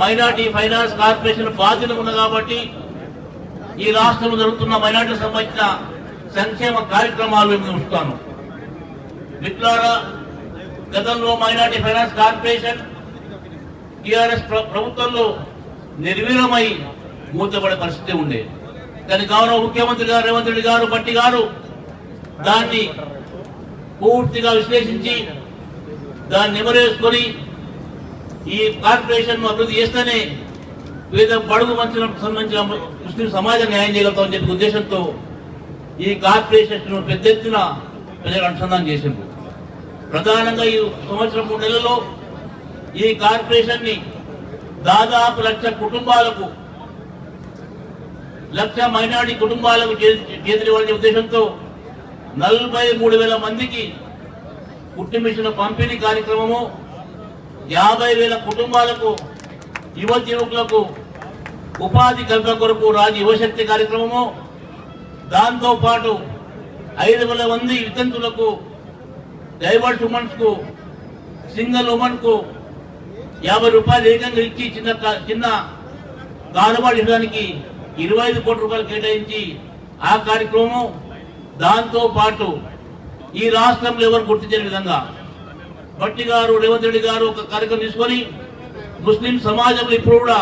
Minority finance corporation బాధ్యత ఉంది కాబట్టి ఈ రాష్ట్రంలో జరుగుతున్న మైనార్టీలకు సంబంధించిన సంక్షేమ కార్యక్రమాలు మేము చూస్తాను. మిత్రులారా, గతంలో మైనార్టీ ఫైనాన్స్ కార్పొరేషన్ టీఆర్ఎస్ ప్రభుత్వంలో నిర్వీర్యమై మూతపడే పరిస్థితి ఉండే. కానీ గౌరవ ముఖ్యమంత్రి గారు రేవంత్ రెడ్డి గారు బట్టి గారు దాన్ని పూర్తిగా విశ్లేషించి దాన్ని నిమరేసుకొని ఈ కార్పొరేషన్ అభివృద్ధి చేస్తేనే వివిధ బడుగు మంచులకు సంబంధించిన ముస్లిం సమాజం న్యాయం చేయగలుగుతామని చెప్పే ఉద్దేశంతో ఈ కార్పొరేషన్ పెద్ద ఎత్తున ప్రజలు అనుసంధానం చేసింది. ప్రధానంగా ఈ సంవత్సరం 3 నెలల్లో ఈ కార్పొరేషన్ ని దాదాపు 1,00,000 కుటుంబాలకు 1,00,000 మైనారిటీ కుటుంబాలకు చేతివ్వాలనే ఉద్దేశంతో 43,000 మందికి కుట్టు మిషన్ల పంపిణీ కార్యక్రమము, 50,000 కుటుంబాలకు యువకులకు ఉపాధి కల్పన కొరకు రాజు యువశక్తి కార్యక్రమము, దాంతో పాటు 5,000 మంది వితంతులకు, డైవర్స్ ఉమెన్స్ కు, సింగిల్ ఉమెన్ కు 50 రూపాయలు ఏకంగా ఇచ్చి చిన్న కారుబాటు ఇవ్వడానికి 25 కోట్ల రూపాయలు కేటాయించి ఆ కార్యక్రమం. దాంతో పాటు ఈ రాష్ట్రంలో ఎవరు గుర్తించే విధంగా భట్టి గారు రేవంత్ రెడ్డి గారు ఒక కార్యక్రమం తీసుకొని ముస్లిం సమాజంలో ఇప్పుడు కూడా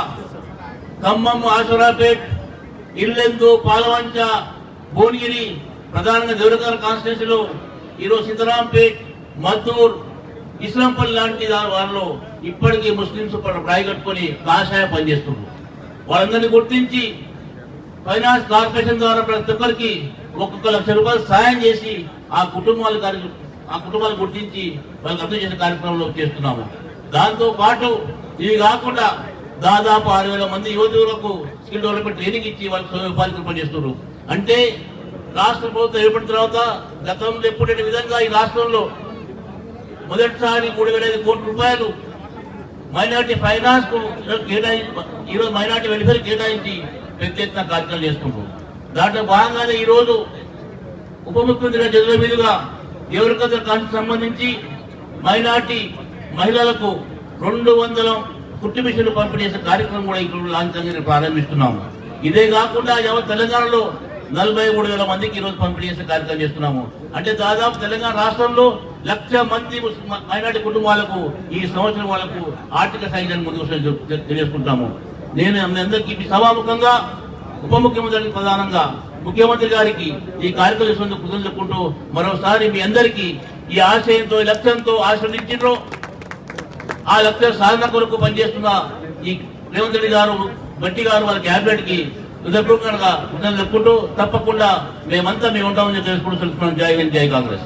ఖమ్మం, ఆషరాపేట్, ఇల్లెందు, పాలవంచ, భువనగిరి, ప్రధానంగా దేవరకర కాన్స్టిట్యూన్సీలో ఈరోజు సీతారాంపేట్, మద్దూర్, ఇస్లాంపల్లి లాంటి వాళ్ళలో ఇప్పటికీ ముస్లింస్ రాయగట్టుకొని కాషాయ పనిచేస్తున్నారు. వాళ్ళందరినీ గుర్తించి ఫైనాన్స్ కార్పొరేషన్ ద్వారా ప్రతి ఒక్కరికి ఒక్కొక్క 1,00,000 రూపాయలు సాయం చేసి ఆ కుటుంబాలు గుర్తించి వాళ్ళకి అర్థం చేసే కార్యక్రమంలో చేస్తున్నాము. దాంతో పాటు ఇవి కాకుండా దాదాపు 6,000 మంది యువతులకు స్కిల్ డెవలప్మెంట్ ట్రైనింగ్ ఇచ్చి వాళ్ళకి స్వయం ఉపాధి కల్పన చేస్తున్నారు. అంటే రాష్ట్ర ప్రభుత్వం ఏర్పడిన తర్వాత గతంలో ఎప్పుడైన విధంగా ఈ రాష్ట్రంలో మొదటిసారి 3,500 కోట్ల రూపాయలు మైనార్టీ ఫైనాన్స్ కు ఈరోజు మైనార్టీ వెల్ఫేర్ కేటాయించి పెద్ద ఎత్తున కార్యక్రమం చేస్తున్నారు. దాంట్లో భాగంగానే ఈరోజు ఉప ముఖ్యమంత్రి చేతుల మీదుగా దేవరకద్ర కాన్స్టిట్యూన్సీకి సంబంధించి మైనార్టీ మహిళలకు 200 కుట్టు మిషన్లు పంపిణీ చేసే కార్యక్రమం కూడా ఇక్కడ లాంఛనంగా ప్రారంభిస్తున్నాము. ఇదే కాకుండా యావత్ తెలంగాణలో 43,000 మందికి ఈరోజు పంపిణీ చేసే కార్యక్రమం చేస్తున్నాము. అంటే దాదాపు తెలంగాణ రాష్ట్రంలో 1,00,000 మంది మైనార్టీ కుటుంబాలకు ఈ సంవత్సరం వాళ్ళకు ఆర్థిక సాయాన్ని ముందుకు తెలియజేసుకుంటాము. నేను అందరికీ సభాముఖంగా ఉప ముఖ్యమంత్రి ప్రధానంగా ముఖ్యమంత్రి గారికి ఈ కార్యక్రమం కృతజ్ఞతలు చెప్పుకుంటూ మరోసారి మీ అందరికీ ఈ ఆశయంతో ఈ లక్ష్యంతో ఆశీర్వదించారో ఆ లక్ష్య సాధన కొరకు పనిచేస్తున్న ఈ రేవంత్ రెడ్డి గారు బట్టి గారు వాళ్ళ క్యాబినెట్ కి హృదయపూర్వకంగా కృతజ్ఞతలు చెప్పుకుంటూ తప్పకుండా మేమంతా మేము ఉంటామని తెలుసుకుంటూ జై హింద్, జై కాంగ్రెస్.